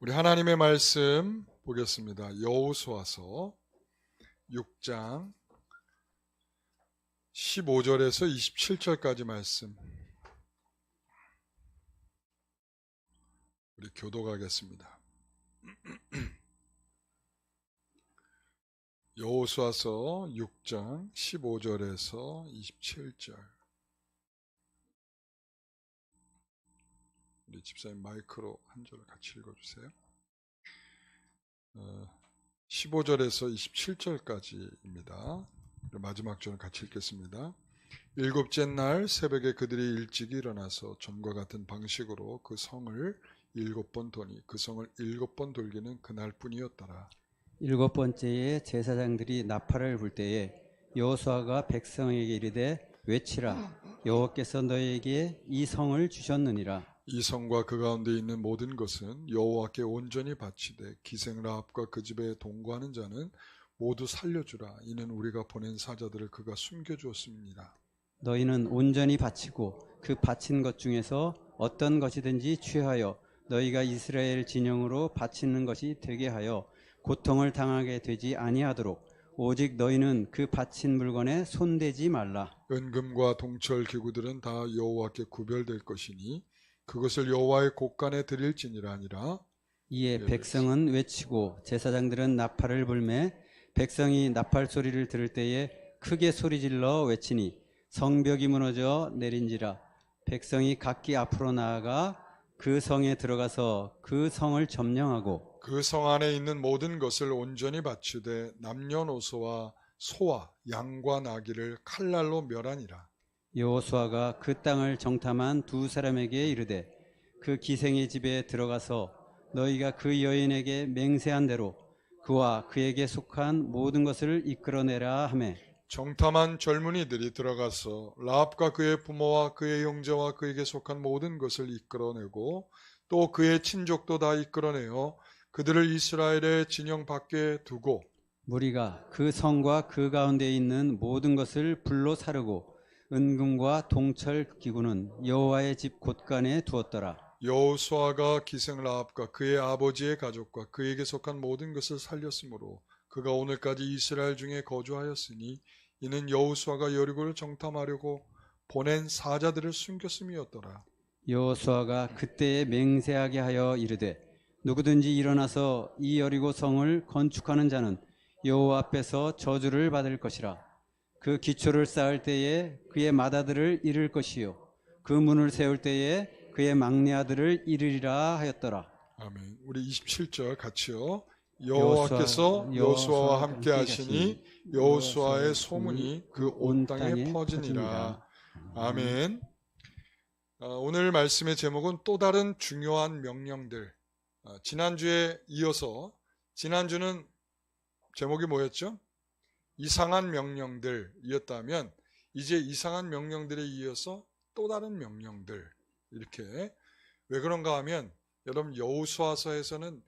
우리 하나님의 말씀 보겠습니다. 여호수아서 6장 15절에서 27절까지 말씀 우리 교독하겠습니다. 여호수아서 6장 15절에서 27절. 우리 집사님 마이크로 한 절 같이 읽어주세요. 15절에서 27절까지입니다. 마지막 절을 같이 읽겠습니다. 일곱째 날 새벽에 그들이 일찍 일어나서 전과 같은 방식으로 그 성을 7번 도니 그 성을 7번 돌기는 그날뿐이었더라. 7번째에 제사장들이 나팔을 불 때에 여호수아가 백성에게 이르되 외치라 여호와께서 너희에게 이 성을 주셨느니라. 이 성과 그 가운데 있는 모든 것은 여호와께 온전히 바치되 기생라합과 그 집에 동거하는 자는 모두 살려주라. 이는 우리가 보낸 사자들을 그가 숨겨주었습니다. 너희는 온전히 바치고 그 바친 것 중에서 어떤 것이든지 취하여 너희가 이스라엘 진영으로 바치는 것이 되게 하여 고통을 당하게 되지 아니하도록 오직 너희는 그 바친 물건에 손대지 말라. 은금과 동철 기구들은 다 여호와께 구별될 것이니 그것을 여호와의 곳간에 드릴지니라 아니라. 이에 백성은 외치고 제사장들은 나팔을 불매 백성이 나팔 소리를 들을 때에 크게 소리질러 외치니 성벽이 무너져 내린지라. 백성이 각기 앞으로 나아가 그 성에 들어가서 그 성을 점령하고 그 성 안에 있는 모든 것을 온전히 바치되 남녀노소와 소와 양과 나귀를 칼날로 멸하니라. 여호수아가 그 땅을 정탐한 두 사람에게 이르되 그 기생의 집에 들어가서 너희가 그 여인에게 맹세한 대로 그와 그에게 속한 모든 것을 이끌어내라 하매 정탐한 젊은이들이 들어가서 라합과 그의 부모와 그의 형제와 그에게 속한 모든 것을 이끌어내고 또 그의 친족도 다 이끌어내어 그들을 이스라엘의 진영 밖에 두고 무리가 그 성과 그 가운데 있는 모든 것을 불로 사르고 은금과 동철 기구는 여호와의 집 곳간에 두었더라. 여호수아가 기생 라합과 그의 아버지의 가족과 그에게 속한 모든 것을 살렸으므로 그가 오늘까지 이스라엘 중에 거주하였으니 이는 여호수아가 여리고를 정탐하려고 보낸 사자들을 숨겼음이었더라. 여호수아가 그때에 맹세하게 하여 이르되 누구든지 일어나서 이 여리고 성을 건축하는 자는 여호와 앞에서 저주를 받을 것이라. 그 기초를 쌓을 때에 그의 맏아들을 잃을 것이요 그 문을 세울 때에 그의 막내 아들을 잃으리라 하였더라. 아멘. 우리 27절 같이요. 여호와께서 여호수아와 함께 하시니 여호수아의 소문이 그 온 땅에 퍼지니라. 아멘. 오늘 말씀의 제목은 또 다른 중요한 명령들. 지난주에 이어서 지난주는 제목이 뭐였죠? 이상한 명령들이었다면 이제 이상한 명령들에 이어서 또 다른 명령들. 이렇게 왜 그런가 하면 여러분 여호수아서에서는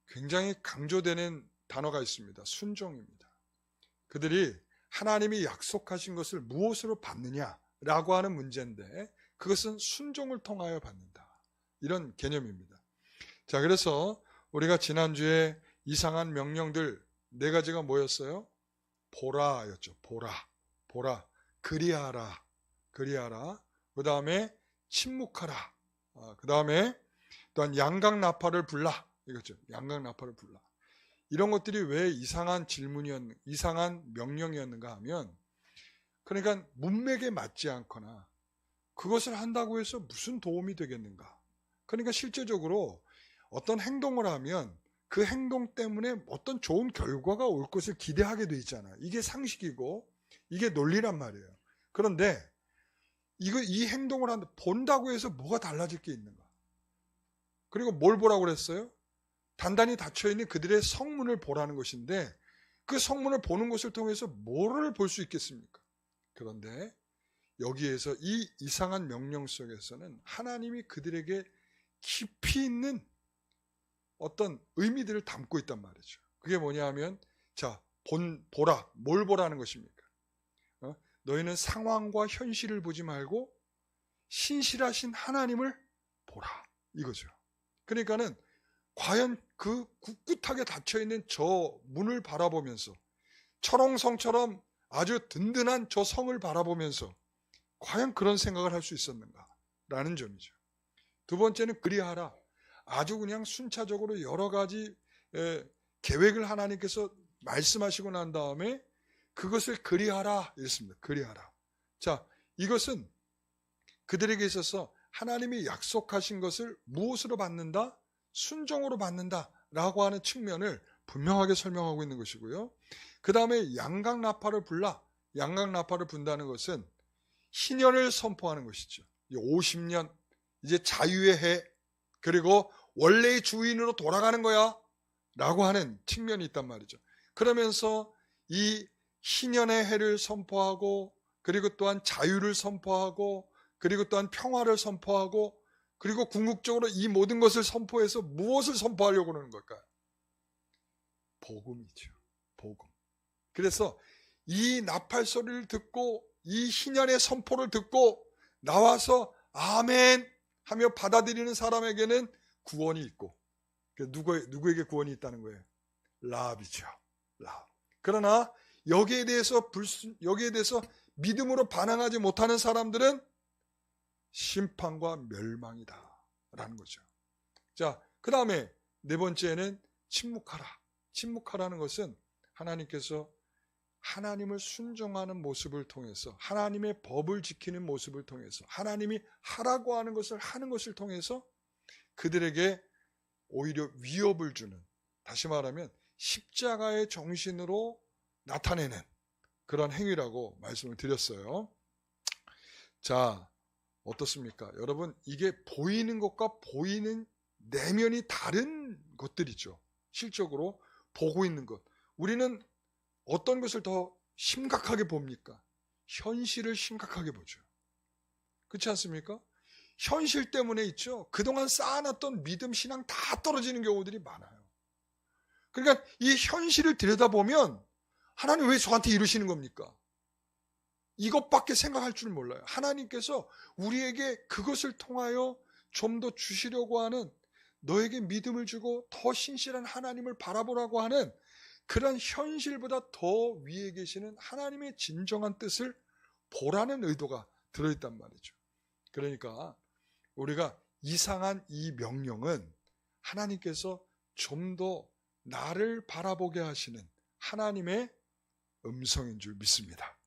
굉장히 강조되는 단어가 있습니다. 순종입니다. 그들이 하나님이 약속하신 것을 무엇으로 받느냐라고 하는 문제인데 그것은 순종을 통하여 받는다. 이런 개념입니다. 자, 그래서 우리가 지난주에 이상한 명령들 4가지가 뭐였어요? 보라였죠. 보라. 그리하라. 그 다음에 침묵하라. 그 다음에 또한 양각 나팔을 불라. 이거죠. 양각 나팔을 불라. 이런 것들이 왜 이상한 명령이었는가 하면 그러니까 문맥에 맞지 않거나 그것을 한다고 해서 무슨 도움이 되겠는가. 그러니까 실제적으로 어떤 행동을 하면 그 행동 때문에 어떤 좋은 결과가 올 것을 기대하게 돼 있잖아요. 이게 상식이고 이게 논리란 말이에요. 그런데 이 행동을 본다고 해서 뭐가 달라질 게 있는가? 그리고 뭘 보라고 그랬어요? 단단히 닫혀있는 그들의 성문을 보라는 것인데 그 성문을 보는 것을 통해서 뭐를 볼 수 있겠습니까? 그런데 여기에서 이 이상한 명령 속에서는 하나님이 그들에게 깊이 있는 어떤 의미들을 담고 있단 말이죠. 그게 뭐냐 하면 자, 보라. 뭘 보라는 것입니까? 너희는 상황과 현실을 보지 말고 신실하신 하나님을 보라. 이거죠. 그러니까는 과연 그 꿋꿋하게 닫혀있는 저 문을 바라보면서 철옹성처럼 아주 든든한 저 성을 바라보면서 과연 그런 생각을 할 수 있었는가 라는 점이죠. 두 번째는 그리하라. 아주 그냥 순차적으로 여러 가지 계획을 하나님께서 말씀하시고 난 다음에 그것을 그리하라 이랬습니다. 그리하라. 자, 이것은 그들에게 있어서 하나님이 약속하신 것을 무엇으로 받는다? 순종으로 받는다 라고 하는 측면을 분명하게 설명하고 있는 것이고요. 그 다음에 양각나팔을 불라. 양각나팔을 분다는 것은 희년을 선포하는 것이죠. 50년 이제 자유의 해, 그리고 원래의 주인으로 돌아가는 거야 라고 하는 측면이 있단 말이죠. 그러면서 이 희년의 해를 선포하고, 그리고 또한 자유를 선포하고, 그리고 또한 평화를 선포하고, 그리고 궁극적으로 이 모든 것을 선포해서 무엇을 선포하려고 하는 걸까요? 복음이죠. 복음. 그래서 이 나팔 소리를 듣고 이 희년의 선포를 듣고 나와서 아멘 하며 받아들이는 사람에게는 구원이 있고, 누구에게 구원이 있다는 거예요? 라합이죠. 라합. 그러나 여기에 대해서 믿음으로 반응하지 못하는 사람들은 심판과 멸망이다 라는 거죠. 자, 그 다음에 네 번째는 침묵하라. 침묵하라는 것은 하나님께서 하나님을 순종하는 모습을 통해서, 하나님의 법을 지키는 모습을 통해서, 하나님이 하라고 하는 것을 하는 것을 통해서 그들에게 오히려 위협을 주는, 다시 말하면 십자가의 정신으로 나타내는 그런 행위라고 말씀을 드렸어요. 자, 어떻습니까? 여러분, 이게 보이는 것과 보이는 내면이 다른 것들이죠. 실적으로 보고 있는 것. 우리는 어떤 것을 더 심각하게 봅니까? 현실을 심각하게 보죠. 그렇지 않습니까? 현실 때문에 있죠. 그동안 쌓아놨던 믿음, 신앙 다 떨어지는 경우들이 많아요. 그러니까 이 현실을 들여다보면 하나님 왜 저한테 이러시는 겁니까? 이것밖에 생각할 줄 몰라요. 하나님께서 우리에게 그것을 통하여 좀 더 주시려고 하는, 너에게 믿음을 주고 더 신실한 하나님을 바라보라고 하는 그런 현실보다 더 위에 계시는 하나님의 진정한 뜻을 보라는 의도가 들어있단 말이죠. 그러니까 우리가 이상한 이 명령은 하나님께서 좀 더 나를 바라보게 하시는 하나님의 음성인 줄 믿습니다.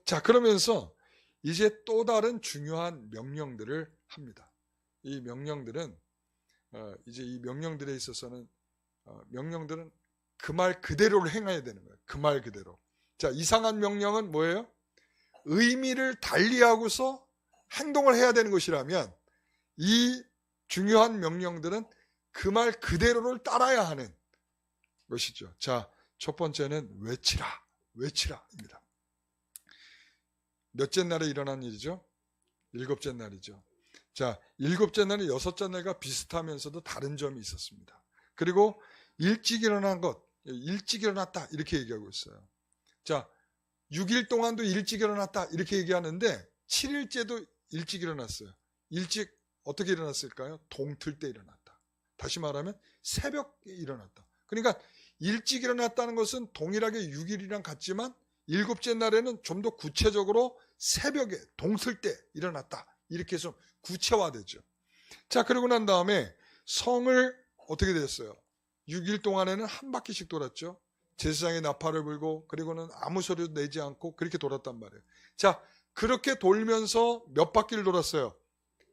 자, 그러면서 이제 또 다른 중요한 명령들을 합니다. 이 명령들은 이제 이 명령들에 있어서는 명령들은 그 말 그대로를 행해야 되는 거예요. 그 말 그대로. 자, 이상한 명령은 뭐예요? 의미를 달리하고서 행동을 해야 되는 것이라면, 이 중요한 명령들은 그 말 그대로를 따라야 하는 것이죠. 자, 첫 번째는 외치라입니다. 몇째 날에 일어난 일이죠? 일곱째 날이죠. 자, 일곱째 날이 여섯째 날과 비슷하면서도 다른 점이 있었습니다. 그리고 일찍 일어난 것, 일찍 일어났다 이렇게 얘기하고 있어요. 자, 6일 동안도 일찍 일어났다 이렇게 얘기하는데 7일째도 일찍 일어났어요. 일찍 어떻게 일어났을까요? 동틀 때 일어났다. 다시 말하면 새벽에 일어났다. 그러니까 일찍 일어났다는 것은 동일하게 6일이랑 같지만 일곱째 날에는 좀 더 구체적으로 새벽에 동틀 때 일어났다. 이렇게 해서 구체화되죠. 자, 그러고 난 다음에 성을 어떻게 됐어요? 6일 동안에는 한 바퀴씩 돌았죠. 제사장이 나팔을 불고, 그리고는 아무 소리도 내지 않고 그렇게 돌았단 말이에요. 자, 그렇게 돌면서 몇 바퀴를 돌았어요?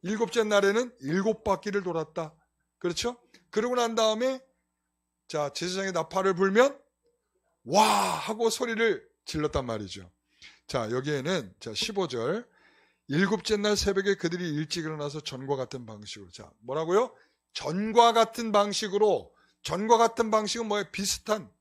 일곱째 날에는 7바퀴를 돌았다. 그렇죠? 그러고 난 다음에 자, 제사장이 나팔을 불면 와 하고 소리를 질렀단 말이죠. 자, 여기에는 자 15절, 일곱째 날 새벽에 그들이 일찍 일어나서 전과 같은 방식으로. 자, 뭐라고요? 전과 같은 방식으로. 전과 같은 방식은 뭐예요? 비슷한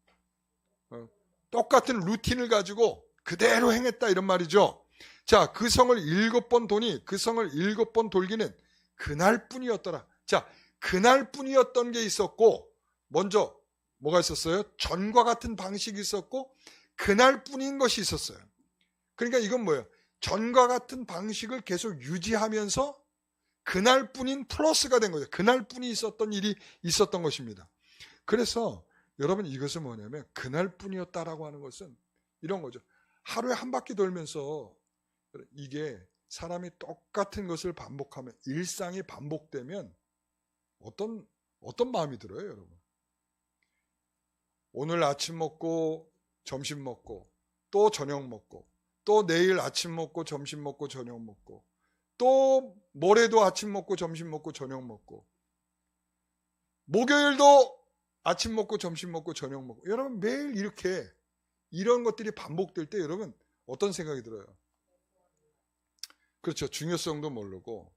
똑같은 루틴을 가지고 그대로 행했다 이런 말이죠. 자, 그 성을 7번 도니 그 성을 7번 돌기는 그날뿐이었더라. 자, 그날뿐이었던 게 있었고, 먼저 뭐가 있었어요? 전과 같은 방식이 있었고 그날뿐인 것이 있었어요. 그러니까 이건 뭐예요? 전과 같은 방식을 계속 유지하면서 그날뿐인 플러스가 된 거죠. 그날뿐이 있었던 일이 있었던 것입니다. 그래서 여러분 이것은 뭐냐면 그날뿐이었다라고 하는 것은 이런 거죠. 하루에 한 바퀴 돌면서 이게 사람이 똑같은 것을 반복하면 일상이 반복되면 어떤 마음이 들어요, 여러분? 오늘 아침 먹고 점심 먹고 또 저녁 먹고 또 내일 아침 먹고 점심 먹고 저녁 먹고 또 모레도 아침 먹고 점심 먹고 저녁 먹고 목요일도 아침 먹고 점심 먹고 저녁 먹고 여러분 매일 이렇게 이런 것들이 반복될 때 여러분 어떤 생각이 들어요? 그렇죠. 중요성도 모르고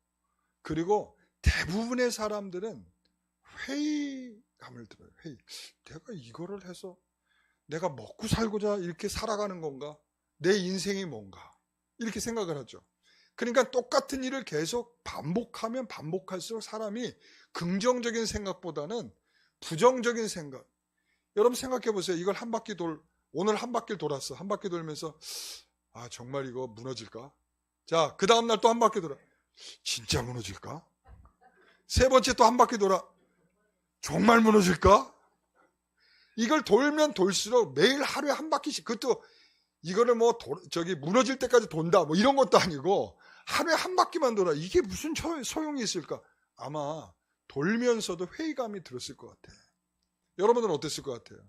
그리고 대부분의 사람들은 회의감을 들어요. 회의. 내가 이거를 해서 내가 먹고 살고자 이렇게 살아가는 건가? 내 인생이 뭔가? 이렇게 생각을 하죠. 그러니까 똑같은 일을 계속 반복하면 반복할수록 사람이 긍정적인 생각보다는 부정적인 생각. 여러분 생각해 보세요. 이걸 오늘 한 바퀴 돌았어. 한 바퀴 돌면서 아 정말 이거 무너질까? 자, 그 다음날 또 한 바퀴 돌아. 진짜 무너질까? 세 번째 또 한 바퀴 돌아. 정말 무너질까? 이걸 돌면 돌수록 매일 하루에 한 바퀴씩 그것도 이거를 무너질 때까지 돈다 뭐 이런 것도 아니고 하루에 한 바퀴만 돌아. 이게 무슨 소용이 있을까? 아마 돌면서도 회의감이 들었을 것 같아. 여러분들은 어땠을 것 같아요?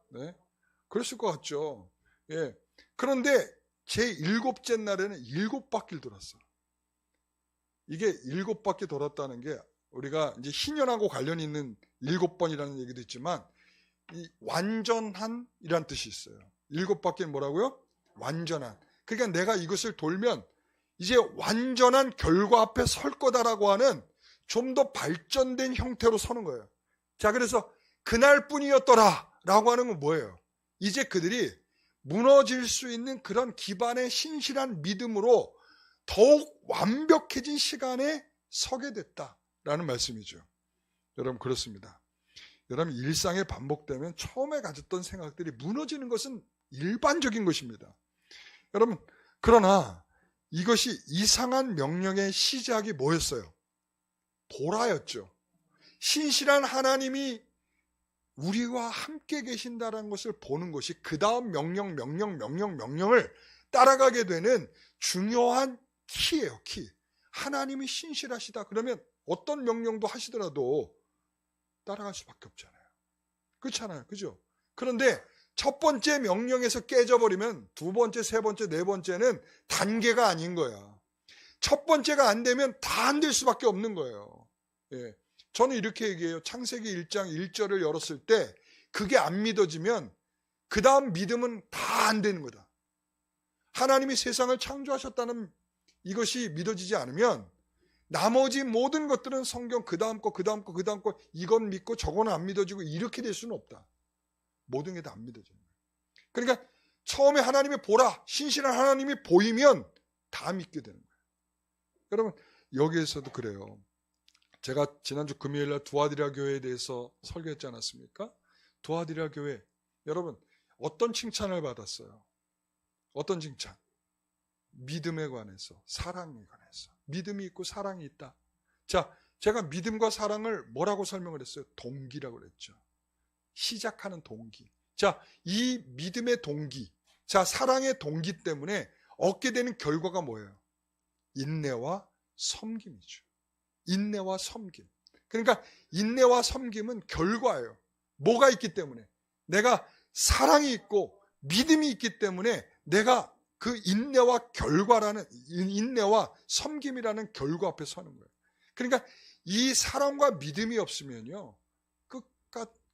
네? 그랬을 것 같죠. 예. 그런데 제 7째 날에는 7바퀴를 돌았어. 이게 7바퀴 돌았다는 게 우리가 이제 희년하고 관련이 있는 7번이라는 얘기도 있지만 이 완전한이란 뜻이 있어요. 7바퀴는 뭐라고요? 완전한. 그러니까 내가 이것을 돌면 이제 완전한 결과 앞에 설 거다라고 하는 좀 더 발전된 형태로 서는 거예요. 자, 그래서 그날뿐이었더라 라고 하는 건 뭐예요? 이제 그들이 무너질 수 있는 그런 기반의 신실한 믿음으로 더욱 완벽해진 시간에 서게 됐다라는 말씀이죠. 여러분 그렇습니다. 여러분 일상에 반복되면 처음에 가졌던 생각들이 무너지는 것은 일반적인 것입니다. 여러분 그러나 이것이 이상한 명령의 시작이 뭐였어요? 보라였죠. 신실한 하나님이 우리와 함께 계신다는 것을 보는 것이 그 다음 명령을 따라가게 되는 중요한 키예요. 키. 하나님이 신실하시다 그러면 어떤 명령도 하시더라도 따라갈 수밖에 없잖아요. 그렇잖아요. 그죠? 그런데 첫 번째 명령에서 깨져버리면 두 번째, 세 번째, 네 번째는 단계가 아닌 거야. 첫 번째가 안 되면 다 안 될 수밖에 없는 거예요. 예. 저는 이렇게 얘기해요. 창세기 1장 1절을 열었을 때 그게 안 믿어지면 그 다음 믿음은 다 안 되는 거다. 하나님이 세상을 창조하셨다는 이것이 믿어지지 않으면 나머지 모든 것들은 성경 그 다음 거 이건 믿고 저건 안 믿어지고 이렇게 될 수는 없다. 모든 게 다 안 믿어지는 거예요. 그러니까 처음에 하나님이 보라, 신실한 하나님이 보이면 다 믿게 되는 거예요. 여러분 여기에서도 그래요. 제가 지난주 금요일날 두아디라 교회에 대해서 설교했지 않았습니까? 두아디라 교회 여러분 어떤 칭찬을 받았어요? 어떤 칭찬? 믿음에 관해서, 사랑에 관해서. 믿음이 있고 사랑이 있다. 자, 제가 믿음과 사랑을 뭐라고 설명을 했어요? 동기라고 그랬죠. 시작하는 동기. 자, 이 믿음의 동기, 자, 사랑의 동기 때문에 얻게 되는 결과가 뭐예요? 인내와 섬김이죠. 인내와 섬김. 그러니까 인내와 섬김은 결과예요. 뭐가 있기 때문에? 내가 사랑이 있고 믿음이 있기 때문에 내가 그 인내와 섬김이라는 결과 앞에 서는 거예요. 그러니까 이 사랑과 믿음이 없으면요,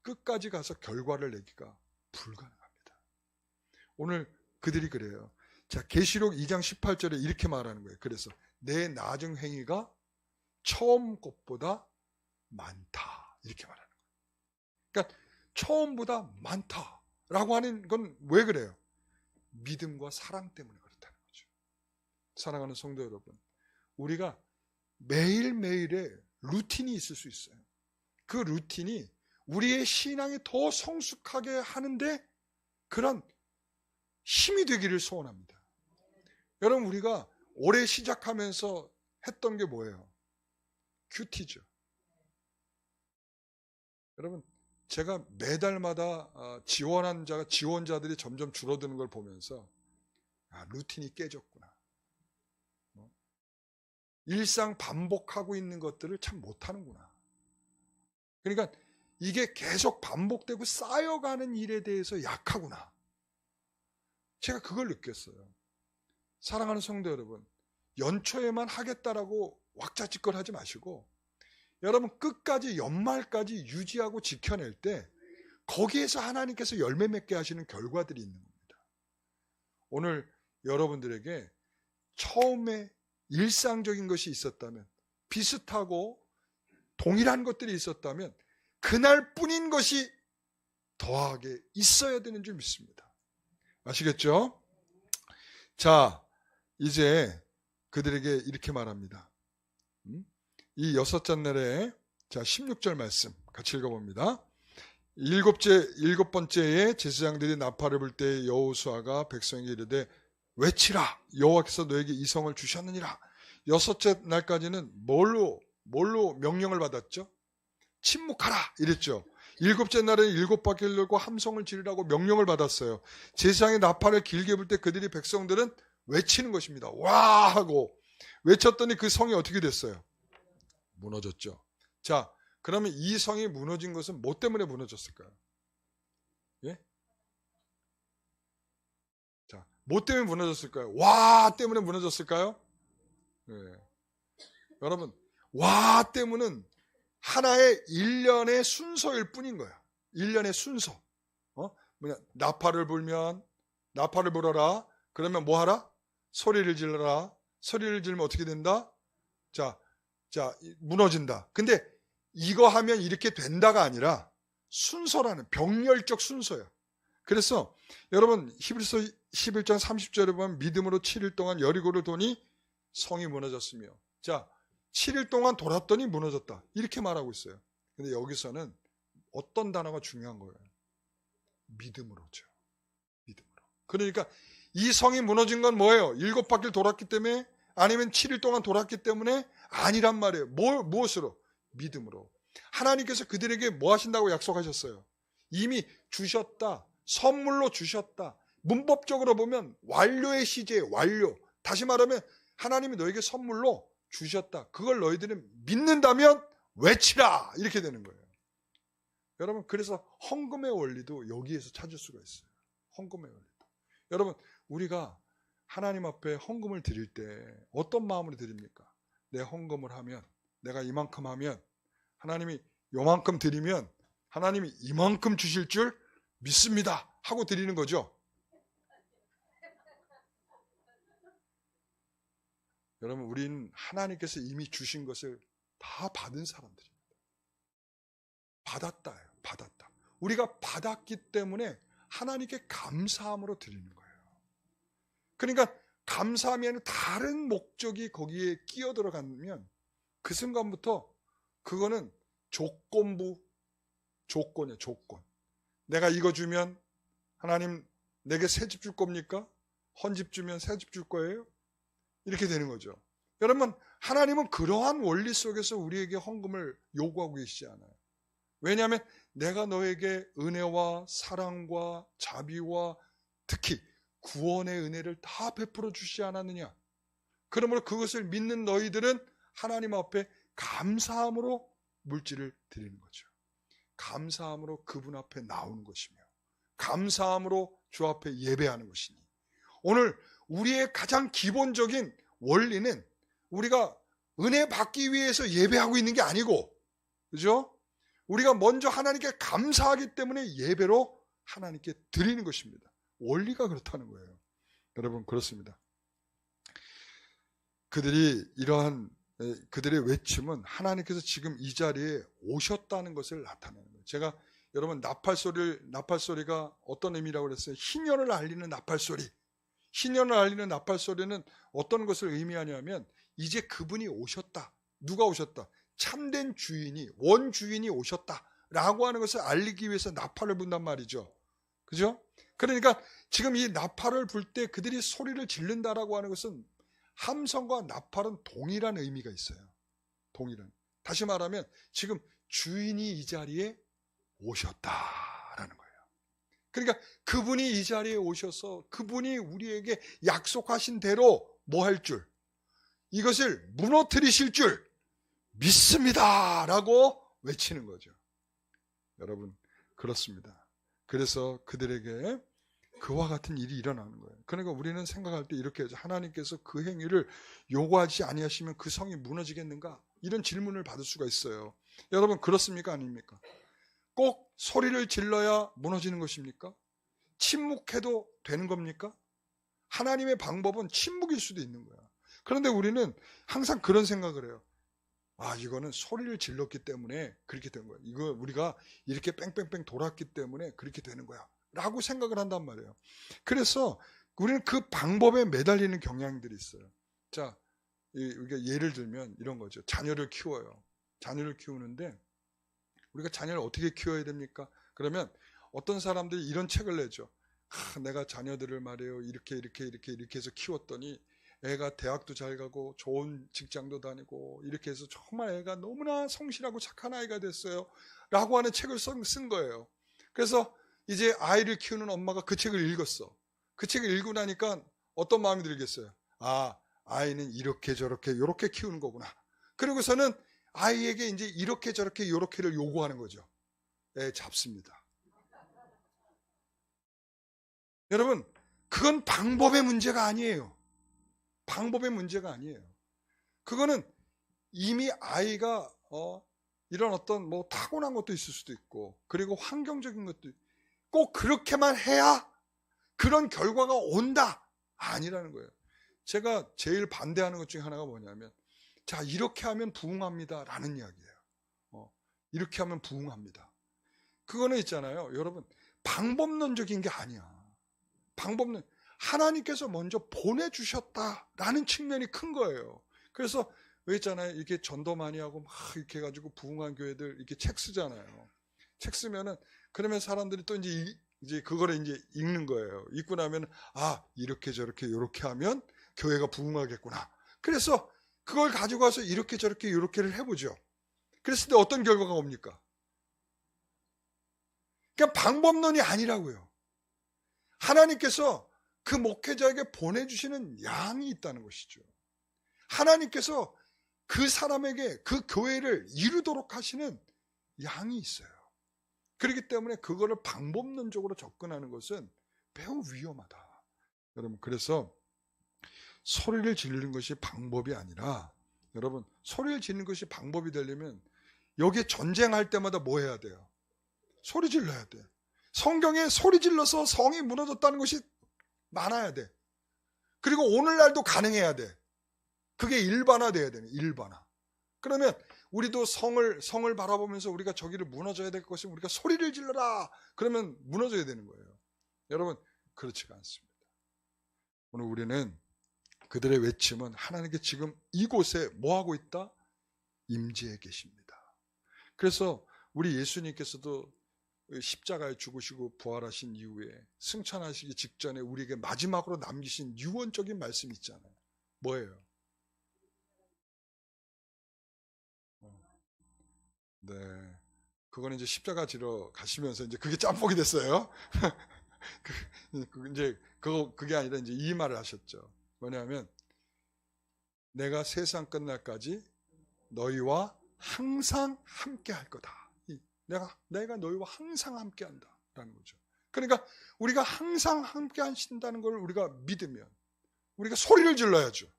끝까지 가서 결과를 내기가 불가능합니다. 오늘 그들이 그래요. 자, 계시록 2장 18절에 이렇게 말하는 거예요. 그래서 내 나중 행위가 처음 것보다 많다. 이렇게 말하는 거예요. 그러니까 처음보다 많다라고 하는 건 왜 그래요? 믿음과 사랑 때문에 그렇다는 거죠. 사랑하는 성도 여러분, 우리가 매일매일의 루틴이 있을 수 있어요. 그 루틴이 우리의 신앙이 더 성숙하게 하는데 그런 힘이 되기를 소원합니다. 여러분 우리가 올해 시작하면서 했던 게 뭐예요? 큐티죠. 여러분, 제가 매달마다 지원자들이 점점 줄어드는 걸 보면서 루틴이 깨졌구나. 일상 반복하고 있는 것들을 참 못하는구나. 그러니까 이게 계속 반복되고 쌓여가는 일에 대해서 약하구나. 제가 그걸 느꼈어요. 사랑하는 성도 여러분, 연초에만 하겠다라고 왁자지껄 하지 마시고 여러분 끝까지 연말까지 유지하고 지켜낼 때 거기에서 하나님께서 열매 맺게 하시는 결과들이 있는 겁니다. 오늘 여러분들에게 처음에 일상적인 것이 있었다면, 비슷하고 동일한 것들이 있었다면 그날뿐인 것이 더하게 있어야 되는 줄 믿습니다. 아시겠죠? 자, 이제 그들에게 이렇게 말합니다. 이 6째 날에, 자, 16절 말씀 같이 읽어봅니다. 일곱 번째에 제사장들이 나팔을 불 때 여호수아가 백성에게 이르되 외치라, 여호와께서 너에게 이 성을 주셨느니라. 6째 날까지는 뭘로 명령을 받았죠? 침묵하라 이랬죠. 7째 날에 7바퀴를 돌고 함성을 지르라고 명령을 받았어요. 제사장이 나팔을 길게 불 때 그들이 백성들은 외치는 것입니다. 와 하고 외쳤더니 그 성이 어떻게 됐어요? 무너졌죠. 자, 그러면 이 성이 무너진 것은 뭐 때문에 무너졌을까요? 예? 자, 뭐 때문에 무너졌을까요? 와 때문에 무너졌을까요? 예. 여러분, 와 때문은 하나의 일련의 순서일 뿐인 거야. 일련의 순서. 나팔을 불면, 나팔을 불어라. 그러면 뭐 하라? 소리를 질러라. 소리를 지르면 어떻게 된다? 자, 무너진다. 근데 이거 하면 이렇게 된다가 아니라 순서라는 병렬적 순서야. 그래서 여러분 히브리서 11장 30절에 보면 믿음으로 7일 동안 여리고를 도니 성이 무너졌으며, 자 7일 동안 돌았더니 무너졌다 이렇게 말하고 있어요. 근데 여기서는 어떤 단어가 중요한 거예요? 믿음으로죠. 믿음으로. 그러니까 이 성이 무너진 건 뭐예요? 7바퀴를 돌았기 때문에, 아니면 7일 동안 돌았기 때문에 아니란 말이에요. 무엇으로? 믿음으로. 하나님께서 그들에게 뭐 하신다고 약속하셨어요? 이미 주셨다. 선물로 주셨다. 문법적으로 보면 완료의 시제, 완료. 다시 말하면 하나님이 너에게 선물로 주셨다. 그걸 너희들은 믿는다면 외치라. 이렇게 되는 거예요. 여러분, 그래서 헌금의 원리도 여기에서 찾을 수가 있어요. 헌금의 원리도. 여러분, 우리가 하나님 앞에 헌금을 드릴 때 어떤 마음으로 드립니까? 내 헌금을 하면, 내가 이만큼 하면, 하나님이 요만큼 드리면 하나님이 이만큼 주실 줄 믿습니다 하고 드리는 거죠. 여러분, 우리는 하나님께서 이미 주신 것을 다 받은 사람들입니다. 받았다예요. 받았다. 우리가 받았기 때문에 하나님께 감사함으로 드리는 거예요. 그러니까 감사함이 아니라 다른 목적이 거기에 끼어 들어가면 그 순간부터 그거는 조건이에요. 조건. 내가 이거 주면 하나님 내게 새 집 줄 겁니까? 헌집 주면 새 집 줄 거예요? 이렇게 되는 거죠. 여러분, 하나님은 그러한 원리 속에서 우리에게 헌금을 요구하고 계시지 않아요. 왜냐하면 내가 너에게 은혜와 사랑과 자비와 특히 구원의 은혜를 다 베풀어 주시지 않았느냐. 그러므로 그것을 믿는 너희들은 하나님 앞에 감사함으로 물질을 드리는 거죠. 감사함으로 그분 앞에 나오는 것이며, 감사함으로 주 앞에 예배하는 것이니, 오늘 우리의 가장 기본적인 원리는 우리가 은혜 받기 위해서 예배하고 있는 게 아니고, 그죠? 우리가 먼저 하나님께 감사하기 때문에 예배로 하나님께 드리는 것입니다. 원리가 그렇다는 거예요. 여러분, 그렇습니다. 그들의 외침은 하나님께서 지금 이 자리에 오셨다는 것을 나타내는 거예요. 제가 여러분 나팔소리가 어떤 의미라고 그랬어요? 희년을 알리는 나팔소리. 희년을 알리는 나팔소리는 어떤 것을 의미하냐면 이제 그분이 오셨다. 누가 오셨다? 참된 주인이, 원주인이 오셨다라고 하는 것을 알리기 위해서 나팔을 분단 말이죠. 그죠? 그러니까 지금 이 나팔을 불 때 그들이 소리를 지른다라고 하는 것은 함성과 나팔은 동일한 의미가 있어요. 동일한. 다시 말하면 지금 주인이 이 자리에 오셨다라는 거예요. 그러니까 그분이 이 자리에 오셔서 그분이 우리에게 약속하신 대로 뭐 할 줄, 이것을 무너뜨리실 줄 믿습니다 라고 외치는 거죠. 여러분, 그렇습니다. 그래서 그들에게 그와 같은 일이 일어나는 거예요. 그러니까 우리는 생각할 때 이렇게 하죠. 하나님께서 그 행위를 요구하지 아니하시면 그 성이 무너지겠는가? 이런 질문을 받을 수가 있어요. 여러분, 그렇습니까? 아닙니까? 꼭 소리를 질러야 무너지는 것입니까? 침묵해도 되는 겁니까? 하나님의 방법은 침묵일 수도 있는 거야. 그런데 우리는 항상 그런 생각을 해요. 아, 이거는 소리를 질렀기 때문에 그렇게 된 거야. 이거 우리가 이렇게 뺑뺑뺑 돌았기 때문에 그렇게 되는 거야 라고 생각을 한단 말이에요. 그래서 우리는 그 방법에 매달리는 경향들이 있어요. 자, 우리가 예를 들면 이런 거죠. 자녀를 키워요. 자녀를 키우는데 우리가 자녀를 어떻게 키워야 됩니까? 그러면 어떤 사람들이 이런 책을 내죠. 내가 자녀들을 말이에요. 이렇게 해서 키웠더니 애가 대학도 잘 가고 좋은 직장도 다니고 이렇게 해서 정말 애가 너무나 성실하고 착한 아이가 됐어요 라고 하는 책을 쓴 거예요. 그래서 이제 아이를 키우는 엄마가 그 책을 읽었어. 그 책을 읽고 나니까 어떤 마음이 들겠어요? 아, 아이는 이렇게 저렇게 요렇게 키우는 거구나. 그리고서는 아이에게 이제 이렇게 저렇게 요렇게를 요구하는 거죠. 애 잡습니다. 여러분, 그건 방법의 문제가 아니에요. 방법의 문제가 아니에요. 그거는 이미 아이가 이런 어떤 뭐 타고난 것도 있을 수도 있고, 그리고 환경적인 것도 꼭 그렇게만 해야 그런 결과가 온다 아니라는 거예요. 제가 제일 반대하는 것 중에 하나가 뭐냐면, 자, 이렇게 하면 부흥합니다 라는 이야기예요. 이렇게 하면 부흥합니다. 그거는 있잖아요, 여러분, 방법론적인 게 아니야. 방법론, 하나님께서 먼저 보내주셨다라는 측면이 큰 거예요. 그래서 왜 있잖아요, 이렇게 전도 많이 하고 막 이렇게 해가지고 부흥한 교회들 이렇게 책 쓰잖아요. 책 쓰면은 그러면 사람들이 또 이제 그거를 이제 읽는 거예요. 읽고 나면 아, 이렇게 저렇게 요렇게 하면 교회가 부흥하겠구나. 그래서 그걸 가지고 와서 이렇게 저렇게 요렇게를 해보죠. 그랬을 때 어떤 결과가 옵니까? 그냥 방법론이 아니라고요. 하나님께서 그 목회자에게 보내주시는 양이 있다는 것이죠. 하나님께서 그 사람에게 그 교회를 이루도록 하시는 양이 있어요. 그렇기 때문에 그거를 방법론적으로 접근하는 것은 매우 위험하다. 여러분, 그래서 소리를 지르는 것이 방법이 아니라, 여러분, 소리를 지르는 것이 방법이 되려면 여기에 전쟁할 때마다 뭐 해야 돼요? 소리 질러야 돼. 성경에 소리 질러서 성이 무너졌다는 것이 많아야 돼. 그리고 오늘날도 가능해야 돼. 그게 일반화돼야 되네. 일반화. 그러면 우리도 성을 바라보면서 우리가 저기를 무너져야 될 것이면 우리가 소리를 질러라. 그러면 무너져야 되는 거예요. 여러분, 그렇지가 않습니다. 오늘 우리는 그들의 외침은 하나님께 지금 이곳에 뭐 하고 있다? 임재해 계십니다. 그래서 우리 예수님께서도 십자가에 죽으시고 부활하신 이후에 승천하시기 직전에 우리에게 마지막으로 남기신 유언적인 말씀이 있잖아요. 뭐예요? 네, 그거는 이제 십자가 지러 가시면서 이제 그게 짬뽕이 됐어요. 이제 그게 아니라 이제 이 말을 하셨죠. 뭐냐면 내가 세상 끝날까지 너희와 항상 함께 할 거다. 내가 너희와 항상 함께 한다라는 거죠. 그러니까 우리가 항상 함께 하신다는 걸 우리가 믿으면 우리가 소리를 질러야죠.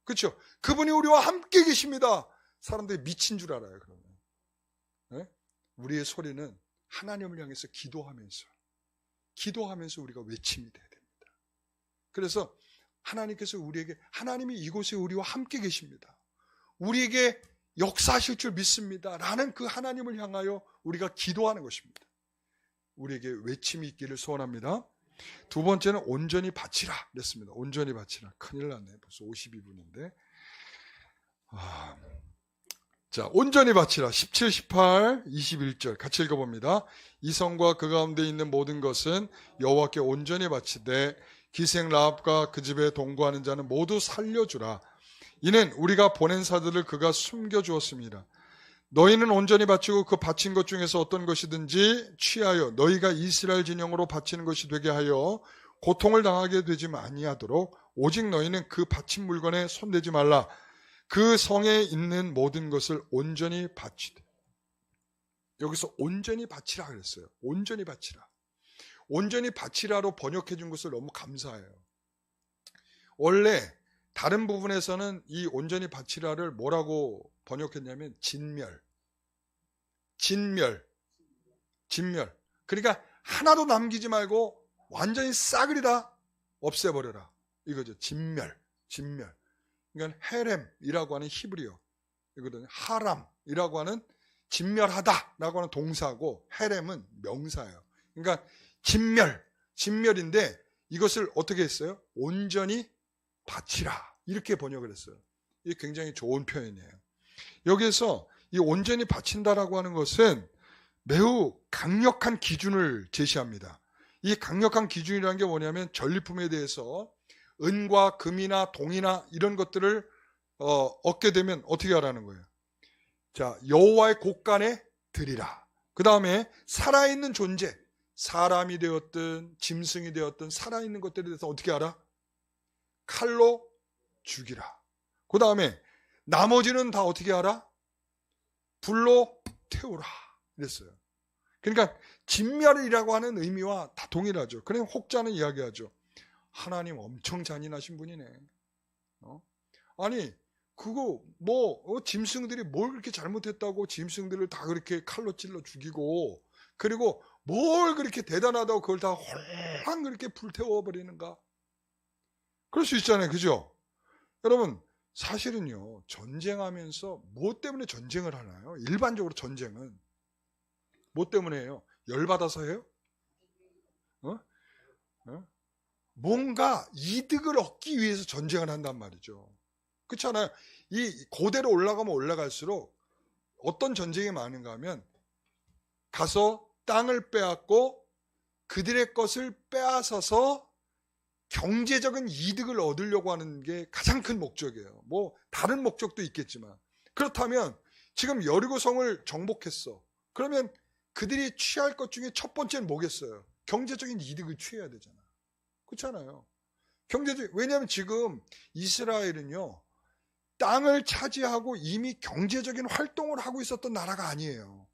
그렇죠? 그분이 우리와 함께 계십니다. 사람들이 미친 줄 알아요. 그러면 네? 우리의 소리는 하나님을 향해서 기도하면서 우리가 외침이 돼야 됩니다. 그래서 하나님께서 우리에게, 하나님이 이곳에 우리와 함께 계십니다. 우리에게 역사하실 줄 믿습니다 라는 그 하나님을 향하여 우리가 기도하는 것입니다. 우리에게 외침이 있기를 소원합니다. 두 번째는 온전히 바치라 그랬습니다. 온전히 바치라. 큰일 났네. 벌써 52분인데. 자, 온전히 바치라. 17, 18, 21절 같이 읽어봅니다. 이 성과 그 가운데 있는 모든 것은 여호와께 온전히 바치되 기생 라합과 그 집에 동거하는 자는 모두 살려주라. 이는 우리가 보낸 사들을 그가 숨겨주었습니다. 너희는 온전히 바치고 그 바친 것 중에서 어떤 것이든지 취하여 너희가 이스라엘 진영으로 바치는 것이 되게 하여 고통을 당하게 되지 아니하도록 오직 너희는 그 바친 물건에 손대지 말라. 그 성에 있는 모든 것을 온전히 바치되. 여기서 온전히 바치라 그랬어요. 온전히 바치라. 온전히 바치라로 번역해 준 것을 너무 감사해요. 원래 다른 부분에서는 이 온전히 바치라를 뭐라고 번역했냐면 진멸. 그러니까 하나도 남기지 말고 완전히 싸그리다 없애버려라. 이거죠. 진멸. 그러니까 헤렘이라고 하는 히브리어 이거든요. 하람이라고 하는 진멸하다라고 하는 동사고 헤렘은 명사예요. 그러니까 진멸인데 이것을 어떻게 했어요? 온전히 바치라 이렇게 번역을 했어요. 이게 굉장히 좋은 표현이에요. 여기에서 이 온전히 바친다라고 하는 것은 매우 강력한 기준을 제시합니다. 이 강력한 기준이라는 게 뭐냐면 전리품에 대해서 은과 금이나 동이나 이런 것들을 얻게 되면 어떻게 하라는 거예요? 자, 여호와의 곳간에 드리라. 그 다음에 살아있는 존재, 사람이 되었든 짐승이 되었든 살아있는 것들에 대해서 어떻게 하라? 칼로 죽이라. 그 다음에 나머지는 다 어떻게 하라? 불로 태우라. 이랬어요. 그러니까 진멸이라고 하는 의미와 다 동일하죠. 그냥 혹자는 이야기하죠. 하나님 엄청 잔인하신 분이네. 아니 그거 짐승들이 뭘 그렇게 잘못했다고 짐승들을 다 그렇게 칼로 찔러 죽이고 그리고 뭘 그렇게 대단하다고 그걸 다 홀랑 그렇게 불태워버리는가? 그럴 수 있잖아요. 그죠? 여러분 사실은요 전쟁하면서 무엇 때문에 전쟁을 하나요? 일반적으로 전쟁은 뭐 때문에 해요? 열받아서 해요? 뭔가 이득을 얻기 위해서 전쟁을 한단 말이죠. 그렇잖아요. 이 고대로 올라가면 올라갈수록 어떤 전쟁이 많은가 하면 가서 땅을 빼앗고 그들의 것을 빼앗아서 경제적인 이득을 얻으려고 하는 게 가장 큰 목적이에요. 뭐 다른 목적도 있겠지만 그렇다면 지금 여리고성을 정복했어. 그러면 그들이 취할 것 중에 첫 번째는 뭐겠어요? 경제적인 이득을 취해야 되잖아. 그렇잖아요. 왜냐하면 지금 이스라엘은요 땅을 차지하고 이미 경제적인 활동을 하고 있었던 나라가 아니에요.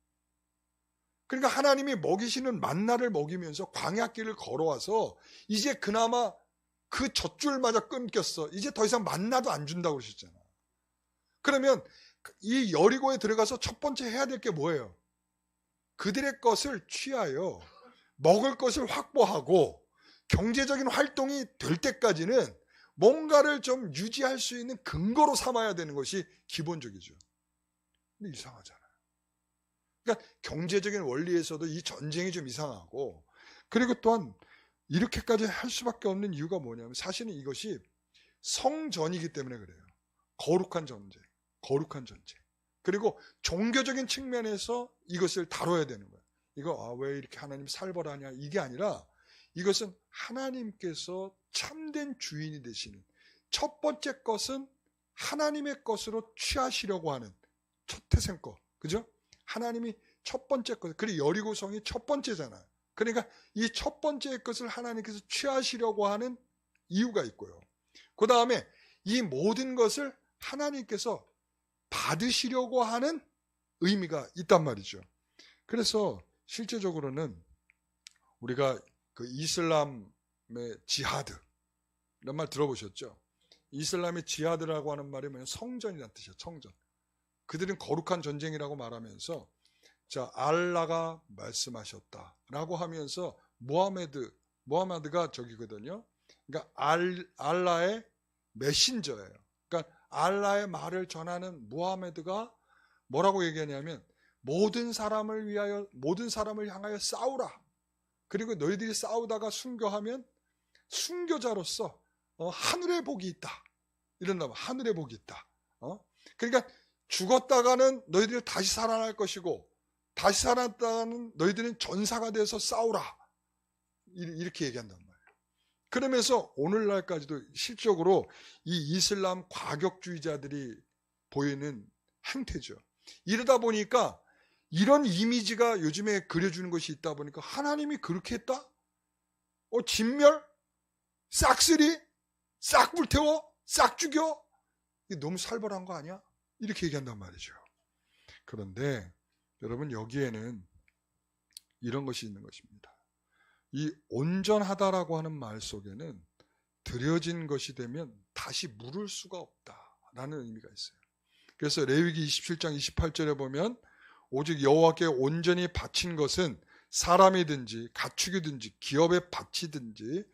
그러니까 하나님이 먹이시는 만나를 먹이면서 광야길을 걸어와서 이제 그나마 그 젖줄마저 끊겼어. 이제 더 이상 만나도 안 준다고 그러셨잖아. 그러면 이 여리고에 들어가서 첫 번째 해야 될 게 뭐예요? 그들의 것을 취하여 먹을 것을 확보하고 경제적인 활동이 될 때까지는 뭔가를 좀 유지할 수 있는 근거로 삼아야 되는 것이 기본적이죠. 근데 이상하잖아요. 그러니까 경제적인 원리에서도 이 전쟁이 좀 이상하고 그리고 또한 이렇게까지 할 수밖에 없는 이유가 뭐냐면 사실은 이것이 성전이기 때문에 그래요. 거룩한 전쟁. 그리고 종교적인 측면에서 이것을 다뤄야 되는 거예요. 이거 왜 이렇게 하나님 살벌하냐 이게 아니라 이것은 하나님께서 참된 주인이 되시는 첫 번째 것은 하나님의 것으로 취하시려고 하는 첫 태생 것. 그죠? 하나님이 첫 번째 것. 그리고 여리고성이 첫 번째잖아요. 그러니까 이 첫 번째 것을 하나님께서 취하시려고 하는 이유가 있고요. 그 다음에 이 모든 것을 하나님께서 받으시려고 하는 의미가 있단 말이죠. 그래서 실제적으로는 우리가 그 이슬람의 지하드 이런 말 들어보셨죠? 이슬람의 지하드라고 하는 말이 뭐냐면 성전이라는 뜻이에요. 성전. 그들은 거룩한 전쟁이라고 말하면서 자 알라가 말씀하셨다라고 하면서 무하마드가 저기거든요. 그러니까 알라의 메신저예요. 그러니까 알라의 말을 전하는 무하마드가 뭐라고 얘기하냐면 모든 사람을 향하여 싸우라. 그리고 너희들이 싸우다가 순교하면 순교자로서 하늘의 복이 있다. 이런다. 하늘의 복이 있다. 그러니까 죽었다가는 너희들이 다시 살아날 것이고 다시 살아났다가는 너희들은 전사가 돼서 싸우라. 이렇게 얘기한단 말이에요. 그러면서 오늘날까지도 실적으로 이 이슬람 과격주의자들이 보이는 행태죠. 이러다 보니까 이런 이미지가 요즘에 그려주는 것이 있다 보니까 하나님이 그렇게 했다? 진멸? 싹쓸이? 싹 불태워? 싹 죽여? 이게 너무 살벌한 거 아니야? 이렇게 얘기한단 말이죠. 그런데 여러분, 여기에는 이런 것이 있는 것입니다. 이 온전하다라고 하는 말 속에는 드려진 것이 되면 다시 물을 수가 없다라는 의미가 있어요. 그래서 레위기 27장 28절에 보면 오직 여호와께 온전히 바친 것은 사람이든지 가축이든지 기업에 바치든지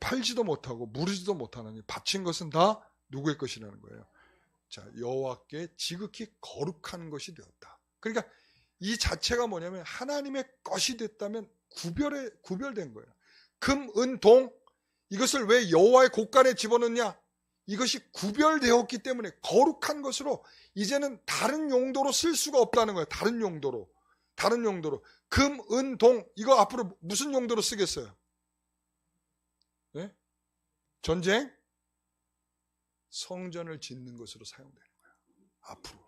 팔지도 못하고 무르지도 못하느니 바친 것은 다 누구의 것이라는 거예요. 자, 여호와께 지극히 거룩한 것이 되었다. 그러니까 이 자체가 뭐냐면 하나님의 것이 됐다면 구별된 거예요. 금, 은, 동 이것을 왜 여호와의 곳간에 집어넣냐? 이것이 구별되었기 때문에 거룩한 것으로 이제는 다른 용도로 쓸 수가 없다는 거예요. 다른 용도로. 금, 은, 동 이거 앞으로 무슨 용도로 쓰겠어요? 네? 전쟁? 성전을 짓는 것으로 사용되는 거예요. 앞으로.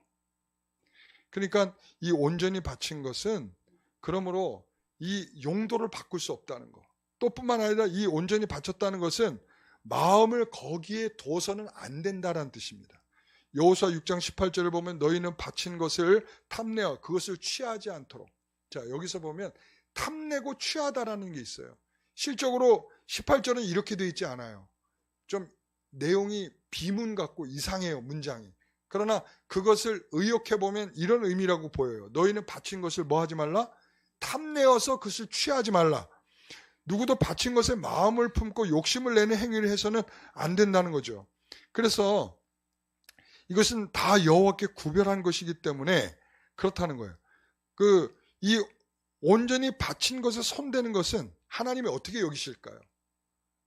그러니까 이 온전히 바친 것은 그러므로 이 용도를 바꿀 수 없다는 거. 또 뿐만 아니라 이 온전히 바쳤다는 것은 마음을 거기에 둬서는 안 된다라는 뜻입니다. 여호수아 6장 18절을 보면 너희는 바친 것을 탐내어 그것을 취하지 않도록. 자, 여기서 보면 탐내고 취하다라는 게 있어요. 실적으로 18절은 이렇게 되어 있지 않아요. 좀 내용이 비문 같고 이상해요, 문장이. 그러나 그것을 의역해보면 이런 의미라고 보여요. 너희는 바친 것을 뭐 하지 말라? 탐내어서 그것을 취하지 말라. 누구도 바친 것에 마음을 품고 욕심을 내는 행위를 해서는 안 된다는 거죠. 그래서 이것은 다 여호와께 구별한 것이기 때문에 그렇다는 거예요. 이 온전히 바친 것에 손대는 것은 하나님이 어떻게 여기실까요?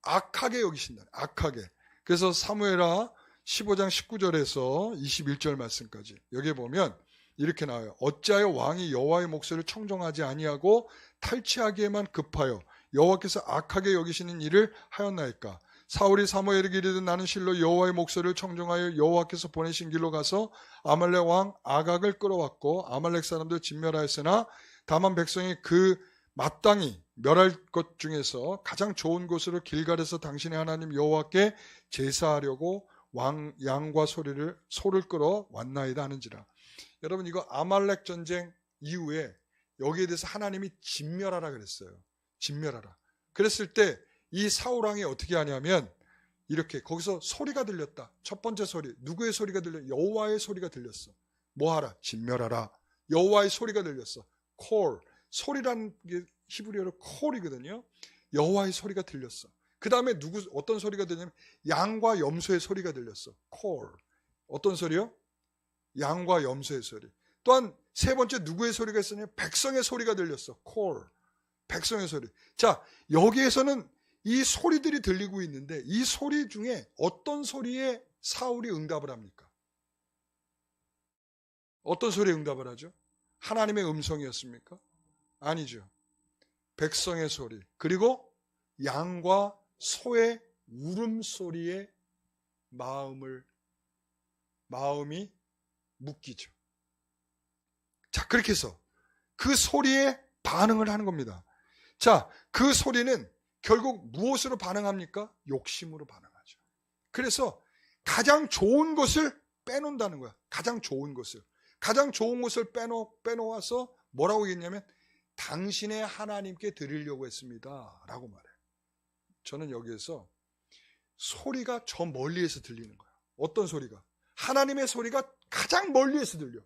악하게 여기신다. 악하게. 그래서 사무엘하 15장 19절에서 21절 말씀까지 여기에 보면 이렇게 나와요. 어찌하여 왕이 여호와의 목소리를 청종하지 아니하고 탈취하기에만 급하여 여호와께서 악하게 여기시는 일을 하였나이까. 사울이 사무엘에게 이르되 나는 실로 여호와의 목소리를 청종하여 여호와께서 보내신 길로 가서 아말렉 왕 아각을 끌어왔고 아말렉 사람들 진멸하였으나 다만 백성이 그 마땅히 멸할 것 중에서 가장 좋은 곳으로 길갈에서 당신의 하나님 여호와께 제사하려고 양과 소를 끌어 왔나이다 하는지라. 여러분, 이거 아말렉 전쟁 이후에 여기에 대해서 하나님이 진멸하라 그랬어요. 진멸하라. 그랬을 때 이 사울왕이 어떻게 하냐면 이렇게 거기서 소리가 들렸다. 첫 번째 소리. 누구의 소리가 들려? 여호와의 소리가 들렸어. 뭐하라? 진멸하라. 여호와의 소리가 들렸어. 콜. 소리라는 게 히브리어로 콜이거든요. 여호와의 소리가 들렸어. 그 다음에 어떤 소리가 들냐면 양과 염소의 소리가 들렸어. 콜. 어떤 소리요? 양과 염소의 소리. 또한 세 번째 누구의 소리가 있었냐? 백성의 소리가 들렸어. 콜. 백성의 소리. 자, 여기에서는 이 소리들이 들리고 있는데 이 소리 중에 어떤 소리에 사울이 응답을 합니까? 어떤 소리에 응답을 하죠? 하나님의 음성이었습니까? 아니죠. 백성의 소리. 그리고 양과 소의 울음소리에 마음이 묶이죠. 자, 그렇게 해서 그 소리에 반응을 하는 겁니다. 자, 그 소리는 결국 무엇으로 반응합니까? 욕심으로 반응하죠. 그래서 가장 좋은 것을 빼놓는다는 거야. 가장 좋은 것을 빼놓아서 뭐라고 했냐면 당신의 하나님께 드리려고 했습니다 라고 말해요. 저는 여기에서 소리가 저 멀리에서 들리는 거야. 어떤 소리가? 하나님의 소리가 가장 멀리에서 들려.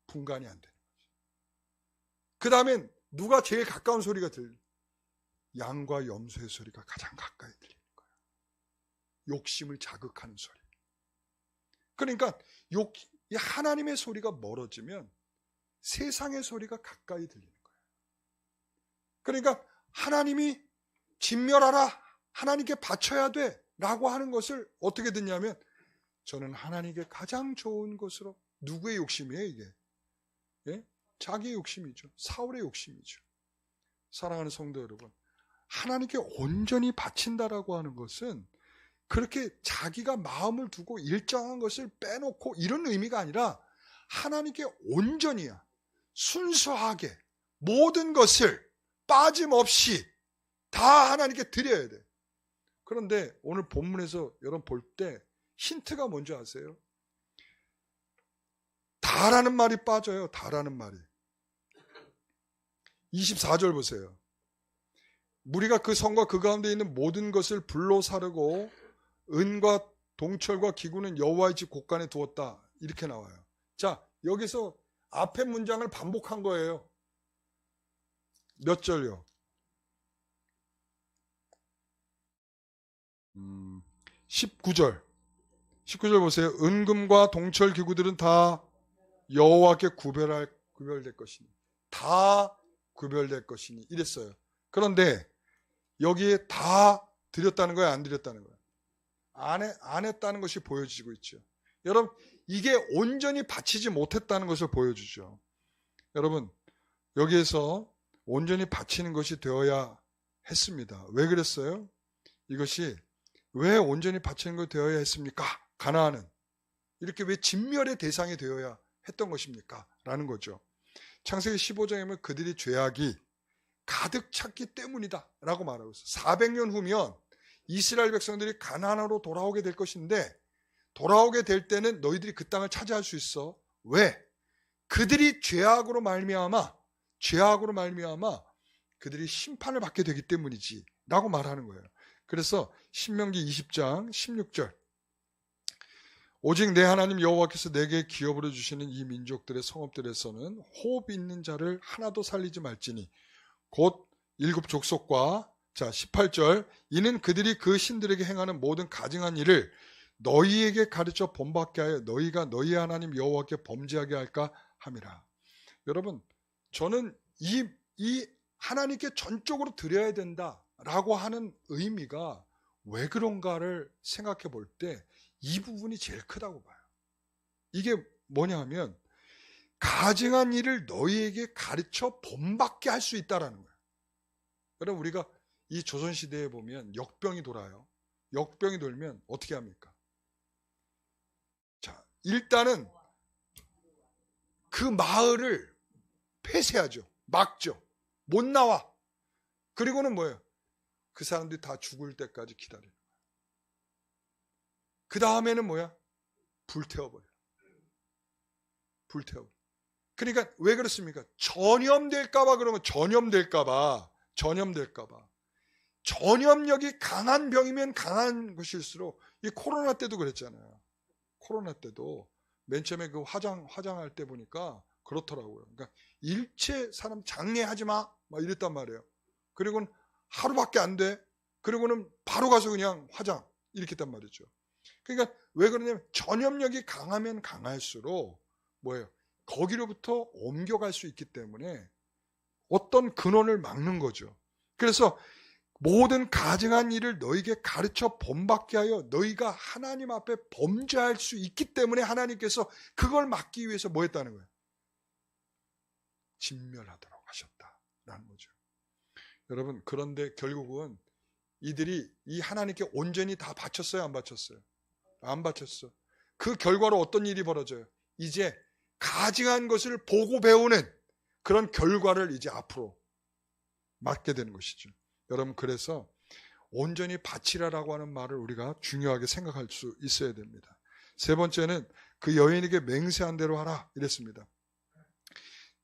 분간이 안 되는 거지. 그 다음엔 누가 제일 가까운 소리가 들려? 양과 염소의 소리가 가장 가까이 들리는 거야. 욕심을 자극하는 소리. 그러니까 하나님의 소리가 멀어지면 세상의 소리가 가까이 들리는 거예요. 그러니까 하나님이 진멸하라, 하나님께 바쳐야 돼 라고 하는 것을 어떻게 듣냐면 저는 하나님께 가장 좋은 것으로. 누구의 욕심이에요 이게? 예? 자기의 욕심이죠. 사울의 욕심이죠. 사랑하는 성도 여러분, 하나님께 온전히 바친다라고 하는 것은 그렇게 자기가 마음을 두고 일정한 것을 빼놓고 이런 의미가 아니라 하나님께 온전히야, 순수하게 모든 것을 빠짐없이 다 하나님께 드려야 돼. 그런데 오늘 본문에서 여러분 볼 때 힌트가 뭔지 아세요? 다라는 말이 빠져요. 다라는 말이. 24절 보세요. 무리가 그 성과 그 가운데 있는 모든 것을 불로 사르고 은과 동철과 기구는 여호와의 집 곳간에 두었다. 이렇게 나와요. 자, 여기서 앞에 문장을 반복한 거예요. 몇 절요? 19절. 19절 보세요. 은금과 동철 기구들은 다 여호와께 구별될 것이니. 다 구별될 것이니. 이랬어요. 그런데 여기에 다 드렸다는 거예요? 안 드렸다는 거예요? 안 했다는 것이 보여지고 있죠. 여러분, 이게 온전히 바치지 못했다는 것을 보여주죠. 여러분, 여기에서 온전히 바치는 것이 되어야 했습니다. 왜 그랬어요? 이것이 왜 온전히 바치는 것이 되어야 했습니까? 가나안은 이렇게 왜 진멸의 대상이 되어야 했던 것입니까? 라는 거죠. 창세기 15장에 보면 그들이 죄악이 가득 찼기 때문이다 라고 말하고 있어요. 400년 후면 이스라엘 백성들이 가나안으로 돌아오게 될 것인데, 돌아오게 될 때는 너희들이 그 땅을 차지할 수 있어. 왜? 그들이 죄악으로 말미암아 그들이 심판을 받게 되기 때문이지 라고 말하는 거예요. 그래서 신명기 20장 16절, 오직 내 하나님 여호와께서 내게 기업으로 주시는 이 민족들의 성읍들에서는 호흡 있는 자를 하나도 살리지 말지니 곧 일곱 족속과, 자 18절, 이는 그들이 그 신들에게 행하는 모든 가증한 일을 너희에게 가르쳐 본받게 하여 너희가 너희 하나님 여호와께 범죄하게 할까 함이라. 여러분, 저는 이 하나님께 전적으로 드려야 된다라고 하는 의미가 왜 그런가를 생각해 볼 때 이 부분이 제일 크다고 봐요. 이게 뭐냐 하면 가증한 일을 너희에게 가르쳐 본받게 할 수 있다라는 거예요. 여러분, 우리가 이 조선시대에 보면 역병이 돌아요. 역병이 돌면 어떻게 합니까? 자, 일단은 그 마을을 폐쇄하죠. 막죠. 못 나와. 그리고는 뭐예요? 그 사람들이 다 죽을 때까지 기다려요. 그 다음에는 뭐야? 불태워버려요. 불태워. 그러니까 왜 그렇습니까? 전염될까봐. 그러면 전염될까봐. 전염력이 강한 병이면 강한 것일수록, 이 코로나 때도 그랬잖아요. 코로나 때도 맨 처음에 그 화장할 때 보니까 그렇더라고요. 그러니까 일체 사람 장례하지 마, 막 이랬단 말이에요. 그리고는 하루밖에 안 돼. 그리고는 바로 가서 그냥 화장 이렇게 했단 말이죠. 그러니까 왜 그러냐면 전염력이 강하면 강할수록 뭐예요? 거기로부터 옮겨갈 수 있기 때문에 어떤 근원을 막는 거죠. 그래서 모든 가증한 일을 너희에게 가르쳐 본받게 하여 너희가 하나님 앞에 범죄할 수 있기 때문에 하나님께서 그걸 막기 위해서 뭐 했다는 거예요? 진멸하도록 하셨다라는 거죠. 여러분, 그런데 결국은 이들이 이 하나님께 온전히 다 바쳤어요? 안 바쳤어요? 안 바쳤어. 그 결과로 어떤 일이 벌어져요? 이제 가증한 것을 보고 배우는 그런 결과를 이제 앞으로 맞게 되는 것이죠. 여러분, 그래서 온전히 바치라라고 하는 말을 우리가 중요하게 생각할 수 있어야 됩니다. 세 번째는 그 여인에게 맹세한 대로 하라 이랬습니다.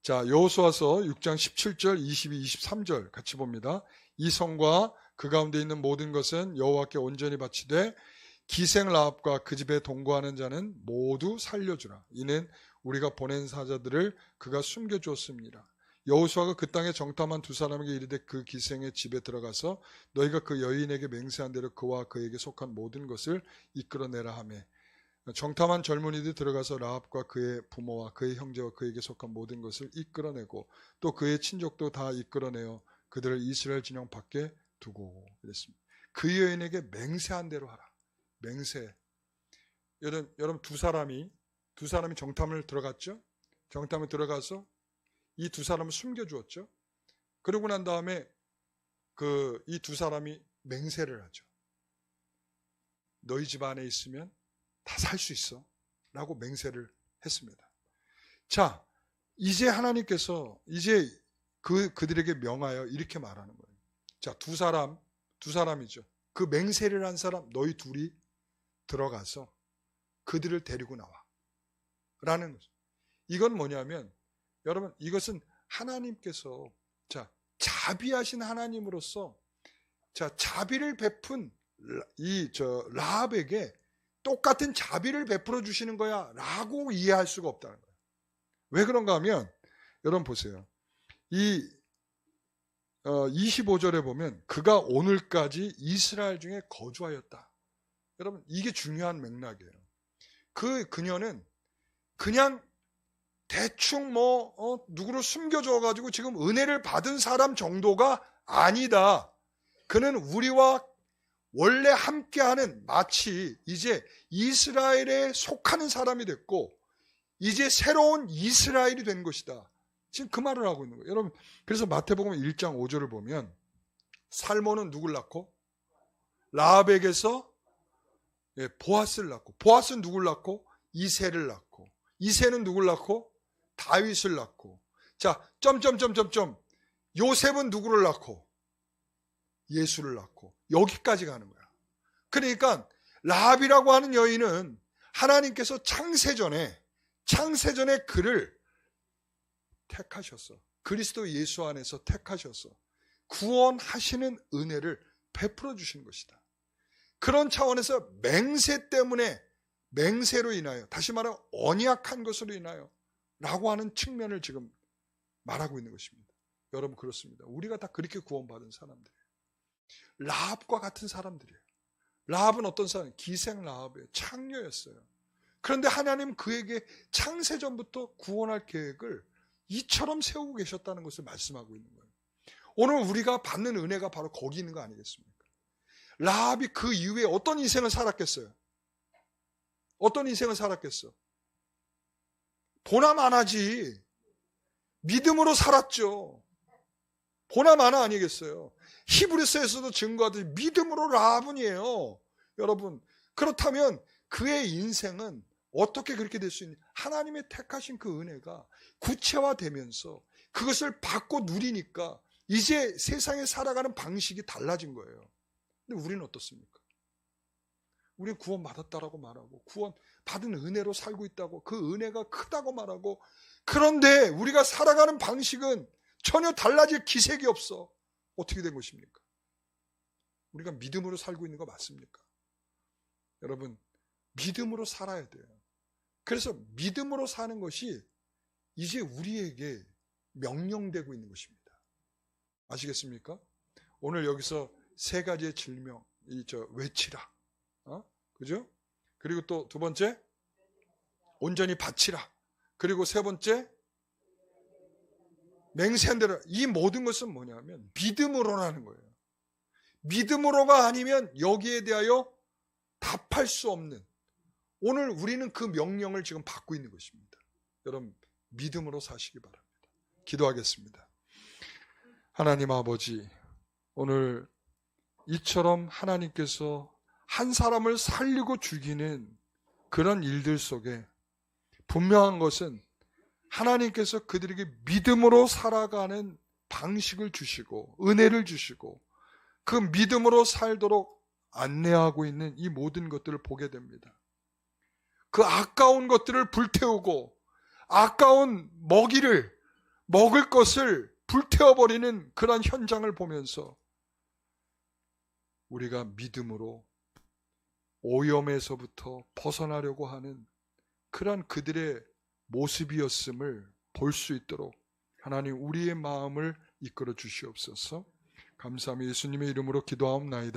자, 여호수아서 6장 17절, 22, 23절 같이 봅니다. 이 성과 그 가운데 있는 모든 것은 여호와께 온전히 바치되 기생 라합과 그 집에 동거하는 자는 모두 살려주라. 이는 우리가 보낸 사자들을 그가 숨겨주었습니다. 여호수아가 그 땅에 정탐한 두 사람에게 이르되 그 기생의 집에 들어가서 너희가 그 여인에게 맹세한 대로 그와 그에게 속한 모든 것을 이끌어내라 하며, 정탐한 젊은이들이 들어가서 라합과 그의 부모와 그의 형제와 그에게 속한 모든 것을 이끌어내고 또 그의 친족도 다 이끌어내어 그들을 이스라엘 진영 밖에 두고 이랬습니다. 그 여인에게 맹세한 대로 하라. 맹세. 여러분 두 사람이 정탐을 들어갔죠. 정탐을 들어가서 이 두 사람을 숨겨주었죠. 그러고 난 다음에 이 두 사람이 맹세를 하죠. 너희 집 안에 있으면 다 살 수 있어 라고 맹세를 했습니다. 자, 이제 하나님께서 이제 그들에게 명하여 이렇게 말하는 거예요. 자, 두 사람이죠. 그 맹세를 한 사람, 너희 둘이 들어가서 그들을 데리고 나와. 라는 거죠. 이건 뭐냐면, 여러분, 이것은 하나님께서, 자, 자비하신 하나님으로서, 자, 자비를 베푼 라합에게 똑같은 자비를 베풀어 주시는 거야. 라고 이해할 수가 없다는 거예요. 왜 그런가 하면, 여러분 보세요. 이 25절에 보면 그가 오늘까지 이스라엘 중에 거주하였다. 여러분 이게 중요한 맥락이에요. 그녀는 그냥 대충 누구를 숨겨줘 가지고 지금 은혜를 받은 사람 정도가 아니다. 그는 우리와 원래 함께하는 마치 이제 이스라엘에 속하는 사람이 됐고 이제 새로운 이스라엘이 된 것이다. 지금 그 말을 하고 있는 거예요. 여러분, 그래서 마태복음 1장 5절을 보면 살몬은 누굴 낳고? 라합에게서 보아스를 낳고, 보아스는 누굴 낳고? 이새를 낳고, 이새는 누굴 낳고? 다윗을 낳고. 자, 요셉은 누구를 낳고? 예수를 낳고. 여기까지 가는 거야. 그러니까 라합이라고 하는 여인은 하나님께서 창세전에 그를 택하셨어. 그리스도 예수 안에서 택하셔서 구원하시는 은혜를 베풀어 주신 것이다. 그런 차원에서 맹세로 인하여, 다시 말하면 언약한 것으로 인하여 라고 하는 측면을 지금 말하고 있는 것입니다. 여러분 그렇습니다. 우리가 다 그렇게 구원받은 사람들이에요. 라합과 같은 사람들이에요. 라합은 어떤 사람? 기생 라합이에요. 창녀였어요. 그런데 하나님 그에게 창세전부터 구원할 계획을 이처럼 세우고 계셨다는 것을 말씀하고 있는 거예요. 오늘 우리가 받는 은혜가 바로 거기 있는 거 아니겠습니까? 라합이 그 이후에 어떤 인생을 살았겠어요? 어떤 인생을 살았겠어? 보나마나지. 믿음으로 살았죠. 보나마나 아니겠어요? 히브리서에서도 증거하듯이 믿음으로 라합은이에요. 여러분, 그렇다면 그의 인생은 어떻게 그렇게 될 수 있냐? 하나님의 택하신 그 은혜가 구체화되면서 그것을 받고 누리니까 이제 세상에 살아가는 방식이 달라진 거예요. 근데 우리는 어떻습니까? 우리는 구원받았다라고 말하고 구원받은 은혜로 살고 있다고, 그 은혜가 크다고 말하고, 그런데 우리가 살아가는 방식은 전혀 달라질 기색이 없어. 어떻게 된 것입니까? 우리가 믿음으로 살고 있는 거 맞습니까? 여러분, 믿음으로 살아야 돼요. 그래서 믿음으로 사는 것이 이제 우리에게 명령되고 있는 것입니다. 아시겠습니까? 오늘 여기서 세 가지의 질명, 외치라. 그죠? 그리고 또 두 번째, 온전히 바치라. 그리고 세 번째, 맹세한 대로. 이 모든 것은 뭐냐면 믿음으로라는 거예요. 믿음으로가 아니면 여기에 대하여 답할 수 없는, 오늘 우리는 그 명령을 지금 받고 있는 것입니다. 여러분 믿음으로 사시기 바랍니다. 기도하겠습니다. 하나님 아버지, 오늘 이처럼 하나님께서 한 사람을 살리고 죽이는 그런 일들 속에 분명한 것은 하나님께서 그들에게 믿음으로 살아가는 방식을 주시고 은혜를 주시고 그 믿음으로 살도록 안내하고 있는 이 모든 것들을 보게 됩니다. 그 아까운 것들을 불태우고 아까운 먹을 것을 불태워버리는 그런 현장을 보면서 우리가 믿음으로 오염에서부터 벗어나려고 하는 그런 그들의 모습이었음을 볼 수 있도록 하나님 우리의 마음을 이끌어 주시옵소서. 감사합니다. 예수님의 이름으로 기도하옵나이다.